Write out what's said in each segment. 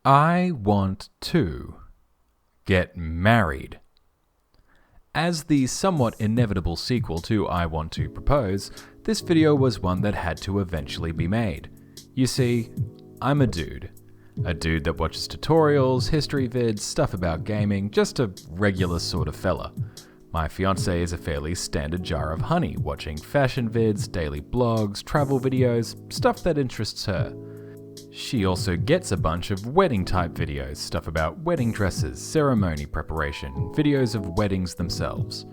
I want to get married. As the somewhat inevitable sequel to I Want to Propose, this video was one that had to eventually be made. You see, I'm a dude that watches tutorials, history vids, stuff about gaming, just a regular sort of fella. My fiancée is a fairly standard jar of honey, watching fashion vids, daily blogs, travel videos, stuff that interests her. She also gets a bunch of wedding-type videos, stuff about wedding dresses, ceremony preparation, videos of weddings themselves.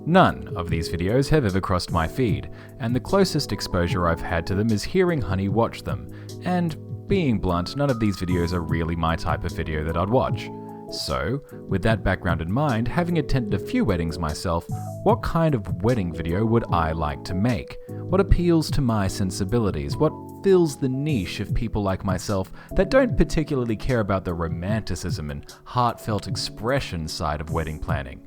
None of these videos have ever crossed my feed, and the closest exposure I've had to them is hearing Honey watch them, and being blunt, none of these videos are really my type of video that I'd watch. So, with that background in mind, having attended a few weddings myself, what kind of wedding video would I like to make? What appeals to my sensibilities? What fills the niche of people like myself that don't particularly care about the romanticism and heartfelt expression side of wedding planning?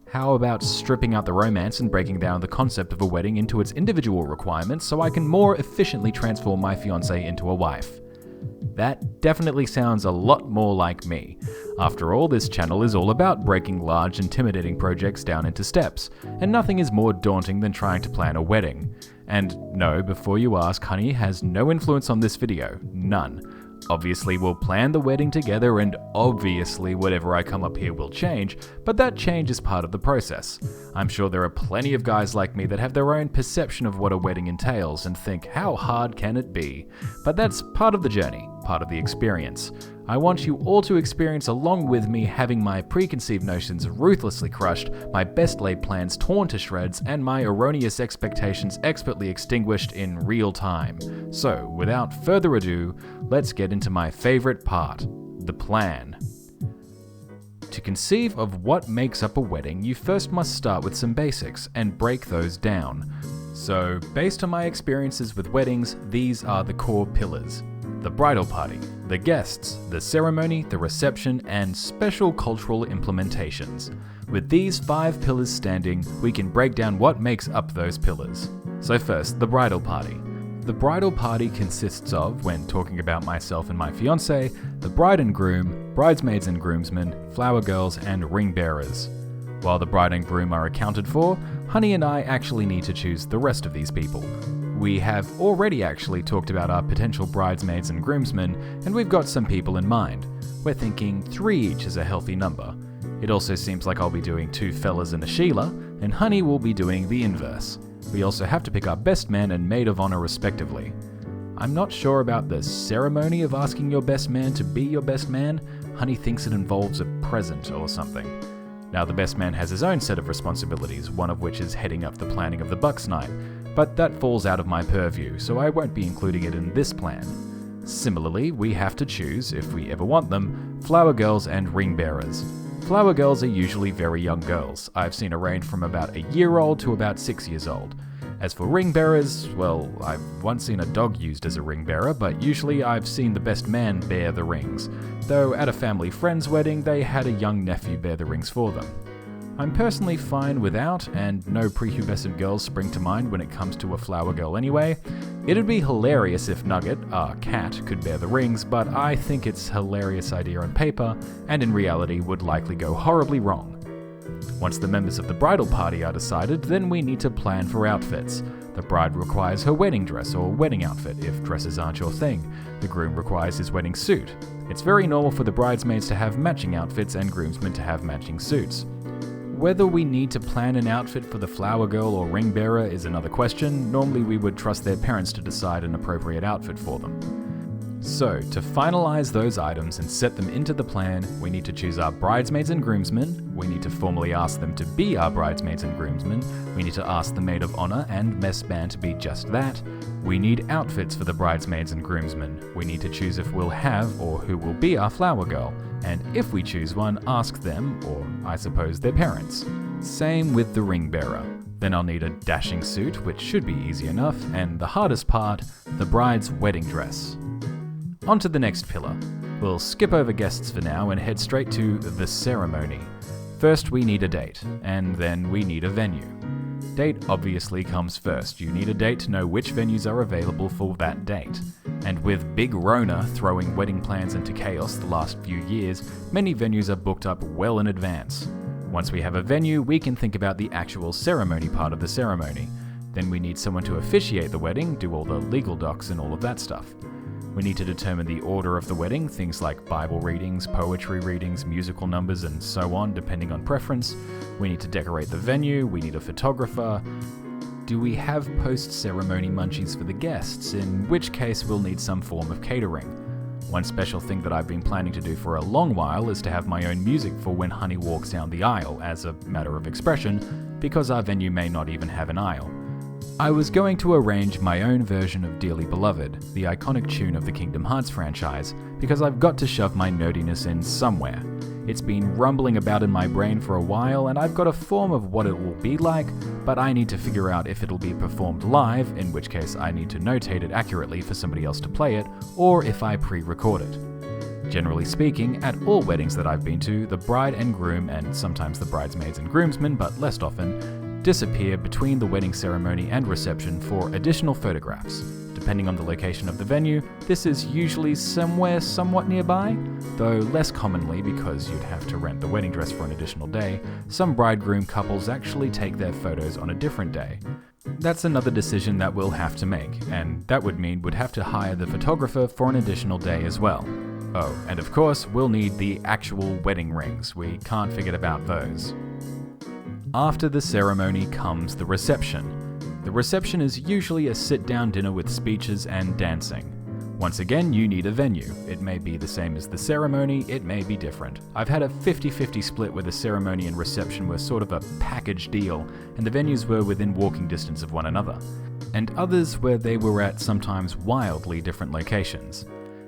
How about stripping out the romance and breaking down the concept of a wedding into its individual requirements so I can more efficiently transform my fiancée into a wife? That definitely sounds a lot more like me. After all, this channel is all about breaking large, intimidating projects down into steps, and nothing is more daunting than trying to plan a wedding. And no, before you ask, Honey has no influence on this video, none. Obviously we'll plan the wedding together, and obviously whatever I come up here will change, but that change is part of the process. I'm sure there are plenty of guys like me that have their own perception of what a wedding entails and think, how hard can it be? But that's part of the journey, part of the experience. I want you all to experience along with me having my preconceived notions ruthlessly crushed, my best laid plans torn to shreds, and my erroneous expectations expertly extinguished in real time. So, without further ado, let's get into my favorite part, the plan. To conceive of what makes up a wedding, you first must start with some basics and break those down. So, based on my experiences with weddings, these are the core pillars. The bridal party, the guests, the ceremony, the reception, and special cultural implementations. With these 5 pillars standing, we can break down what makes up those pillars. So first, the bridal party. The bridal party consists of, when talking about myself and my fiancée, the bride and groom, bridesmaids and groomsmen, flower girls, and ring bearers. While the bride and groom are accounted for, Honey and I actually need to choose the rest of these people. We have already actually talked about our potential bridesmaids and groomsmen, and we've got some people in mind. We're thinking 3 each is a healthy number. It also seems like I'll be doing 2 fellas and a Sheila, and Honey will be doing the inverse. We also have to pick our best man and maid of honor respectively. I'm not sure about the ceremony of asking your best man to be your best man. Honey thinks it involves a present or something. Now the best man has his own set of responsibilities, one of which is heading up the planning of the Bucks night. But that falls out of my purview, so I won't be including it in this plan. Similarly, we have to choose, if we ever want them, flower girls and ring bearers. Flower girls are usually very young girls. I've seen a range from about a year old to about 6 years old. As for ring bearers, well, I've once seen a dog used as a ring bearer, but usually I've seen the best man bear the rings. Though at a family friend's wedding, they had a young nephew bear the rings for them. I'm personally fine without, and no prepubescent girls spring to mind when it comes to a flower girl anyway. It'd be hilarious if Nugget, our cat, could bear the rings, but I think it's a hilarious idea on paper, and in reality would likely go horribly wrong. Once the members of the bridal party are decided, then we need to plan for outfits. The bride requires her wedding dress or wedding outfit if dresses aren't your thing. The groom requires his wedding suit. It's very normal for the bridesmaids to have matching outfits and groomsmen to have matching suits. Whether we need to plan an outfit for the flower girl or ring bearer is another question. Normally we would trust their parents to decide an appropriate outfit for them. So, to finalize those items and set them into the plan, we need to choose our bridesmaids and groomsmen, we need to formally ask them to be our bridesmaids and groomsmen, we need to ask the maid of honor and best man to be just that, we need outfits for the bridesmaids and groomsmen, we need to choose if we'll have or who will be our flower girl, and if we choose one, ask them, or I suppose their parents. Same with the ring bearer. Then I'll need a dashing suit, which should be easy enough, and the hardest part, the bride's wedding dress. On to the next pillar. We'll skip over guests for now and head straight to the ceremony. First we need a date, and then we need a venue. Date obviously comes first. You need a date to know which venues are available for that date. And with Big Rona throwing wedding plans into chaos the last few years, many venues are booked up well in advance. Once we have a venue, we can think about the actual ceremony part of the ceremony. Then we need someone to officiate the wedding, do all the legal docs and all of that stuff. We need to determine the order of the wedding, things like Bible readings, poetry readings, musical numbers, and so on, depending on preference. We need to decorate the venue, we need a photographer. Do we have post-ceremony munchies for the guests, in which case we'll need some form of catering. One special thing that I've been planning to do for a long while is to have my own music for when honey walks down the aisle, as a matter of expression, because our venue may not even have an aisle. I was going to arrange my own version of Dearly Beloved, the iconic tune of the Kingdom Hearts franchise, because I've got to shove my nerdiness in somewhere. It's been rumbling about in my brain for a while, and I've got a form of what it will be like, but I need to figure out if it'll be performed live, in which case I need to notate it accurately for somebody else to play it, or if I pre-record it. Generally speaking, at all weddings that I've been to, the bride and groom, and sometimes the bridesmaids and groomsmen, but less often, disappear between the wedding ceremony and reception for additional photographs. Depending on the location of the venue, this is usually somewhere somewhat nearby, though less commonly because you'd have to rent the wedding dress for an additional day. Some bride-groom couples actually take their photos on a different day. That's another decision that we'll have to make, and that would mean we'd have to hire the photographer for an additional day as well. Oh, and of course, we'll need the actual wedding rings. We can't forget about those. After the ceremony comes the reception. The reception is usually a sit-down dinner with speeches and dancing. Once again, you need a venue. It may be the same as the ceremony, it may be different. I've had a 50-50 split where the ceremony and reception were sort of a package deal, and the venues were within walking distance of one another. And others where they were at sometimes wildly different locations.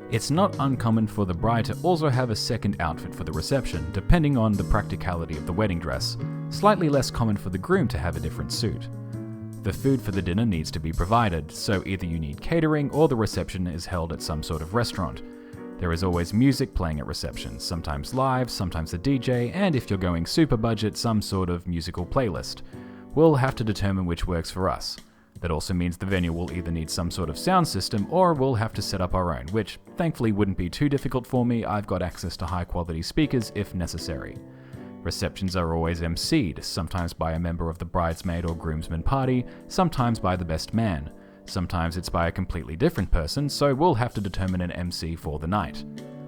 It's not uncommon for the bride to also have a second outfit for the reception, depending on the practicality of the wedding dress. Slightly less common for the groom to have a different suit. The food for the dinner needs to be provided, so either you need catering or the reception is held at some sort of restaurant. There is always music playing at receptions, sometimes live, sometimes a DJ, and if you're going super budget, some sort of musical playlist. We'll have to determine which works for us. That also means the venue will either need some sort of sound system or we'll have to set up our own, which thankfully wouldn't be too difficult for me. I've got access to high quality speakers if necessary. Receptions are always emceed, sometimes by a member of the bridesmaid or groomsman party, sometimes by the best man. Sometimes it's by a completely different person, so we'll have to determine an MC for the night.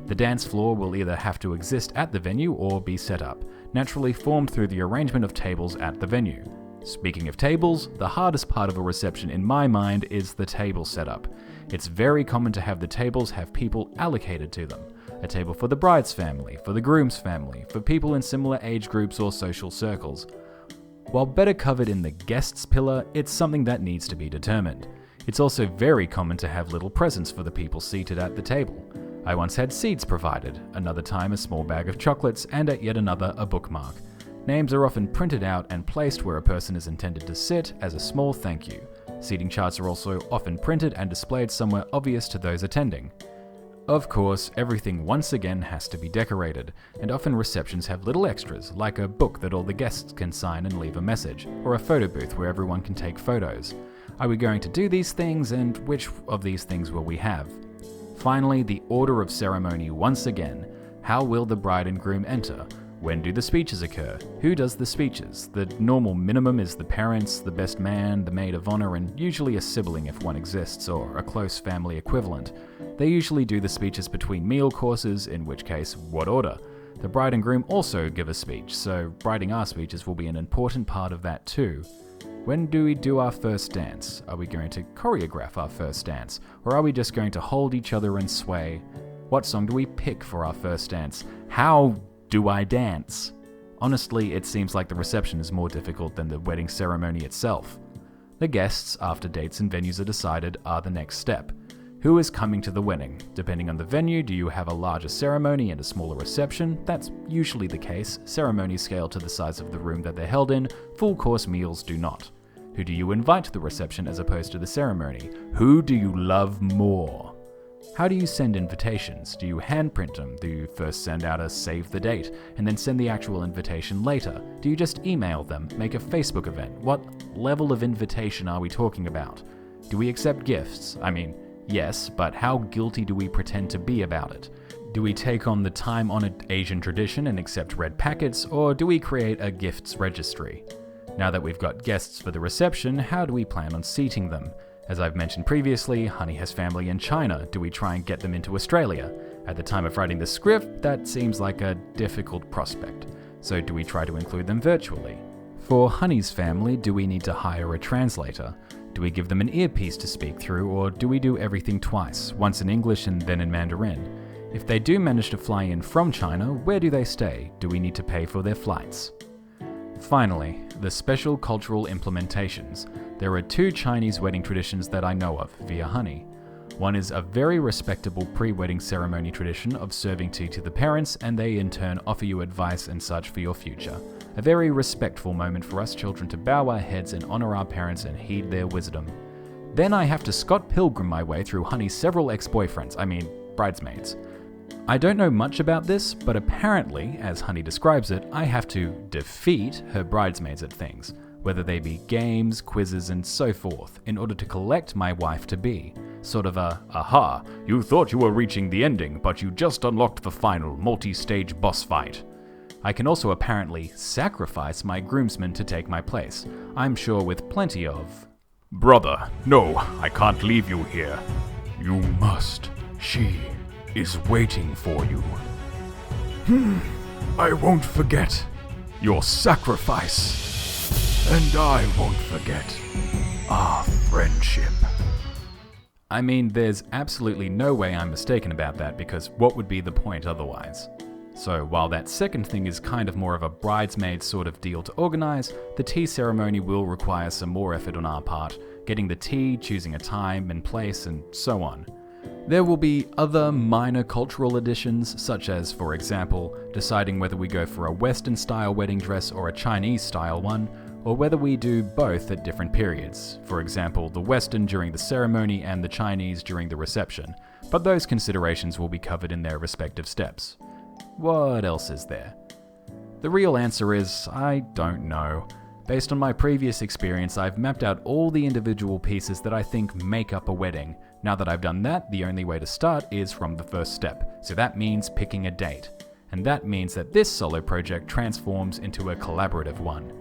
The dance floor will either have to exist at the venue or be set up, naturally formed through the arrangement of tables at the venue. Speaking of tables, the hardest part of a reception in my mind is the table setup. It's very common to have the tables have people allocated to them. A table for the bride's family, for the groom's family, for people in similar age groups or social circles. While better covered in the guests pillar, it's something that needs to be determined. It's also very common to have little presents for the people seated at the table. I once had seeds provided, another time a small bag of chocolates, and at yet another a bookmark. Names are often printed out and placed where a person is intended to sit as a small thank you. Seating charts are also often printed and displayed somewhere obvious to those attending. Of course, everything once again has to be decorated, and often receptions have little extras, like a book that all the guests can sign and leave a message, or a photo booth where everyone can take photos. Are we going to do these things, and which of these things will we have? Finally, the order of ceremony once again. How will the bride and groom enter? When do the speeches occur? Who does the speeches? The normal minimum is the parents, the best man, the maid of honor, and usually a sibling if one exists, or a close family equivalent. They usually do the speeches between meal courses, in which case, what order? The bride and groom also give a speech, so writing our speeches will be an important part of that too. When do we do our first dance? Are we going to choreograph our first dance? Or are we just going to hold each other and sway? What song do we pick for our first dance? How do I dance? Honestly, it seems like the reception is more difficult than the wedding ceremony itself. The guests, after dates and venues are decided, are the next step. Who is coming to the wedding? Depending on the venue, do you have a larger ceremony and a smaller reception? That's usually the case. Ceremonies scale to the size of the room that they're held in, full course meals do not. Who do you invite to the reception as opposed to the ceremony? Who do you love more? How do you send invitations? Do you handprint them? Do you first send out a save the date and then send the actual invitation later? Do you just email them, make a Facebook event? What level of invitation are we talking about? Do we accept gifts? I mean, Yes, but how guilty do we pretend to be about it? Do we take on the time-honored Asian tradition and accept red packets, or do we create a gifts registry? Now that we've got guests for the reception, how do we plan on seating them? As I've mentioned previously, Honey has family in China. Do we try and get them into Australia? At the time of writing the script, that seems like a difficult prospect. So do we try to include them virtually? For Honey's family, do we need to hire a translator? Do we give them an earpiece to speak through, or do we do everything twice, once in English and then in Mandarin? If they do manage to fly in from China, where do they stay? Do we need to pay for their flights? Finally, the special cultural implementations. There are 2 Chinese wedding traditions that I know of via Honey. One is a very respectable pre-wedding ceremony tradition of serving tea to the parents, and they in turn offer you advice and such for your future. A very respectful moment for us children to bow our heads and honor our parents and heed their wisdom. Then I have to Scott Pilgrim my way through Honey's several bridesmaids. I don't know much about this, but apparently, as Honey describes it, I have to defeat her bridesmaids at things, whether they be games, quizzes, and so forth, in order to collect my wife-to-be. Sort of a, aha, you thought you were reaching the ending, but you just unlocked the final multi-stage boss fight. I can also apparently sacrifice my groomsmen to take my place, I'm sure with plenty of, "Brother, no, I can't leave you here. You must. She is waiting for you. I won't forget your sacrifice, and I won't forget our friendship." I mean, there's absolutely no way I'm mistaken about that, because what would be the point otherwise? So while that second thing is kind of more of a bridesmaid sort of deal to organize, the tea ceremony will require some more effort on our part, getting the tea, choosing a time and place, and so on. There will be other minor cultural additions, such as, for example, deciding whether we go for a Western-style wedding dress or a Chinese-style one, or whether we do both at different periods, for example, the Western during the ceremony and the Chinese during the reception, but those considerations will be covered in their respective steps. What else is there? The real answer is, I don't know. Based on my previous experience, I've mapped out all the individual pieces that I think make up a wedding. Now that I've done that, the only way to start is from the first step, so that means picking a date. And that means that this solo project transforms into a collaborative one.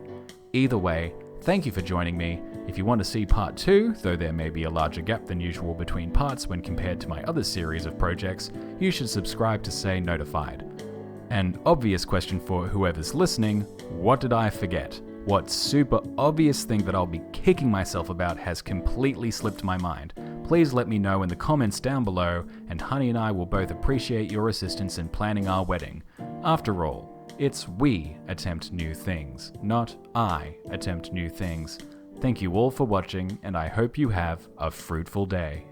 Either way, thank you for joining me. If you want to see part 2, though there may be a larger gap than usual between parts when compared to my other series of projects, you should subscribe to stay notified. An obvious question for whoever's listening, what did I forget? What super obvious thing that I'll be kicking myself about has completely slipped my mind? Please let me know in the comments down below, and Honey and I will both appreciate your assistance in planning our wedding. After all, it's we attempt new things, not I attempt new things. Thank you all for watching, and I hope you have a fruitful day.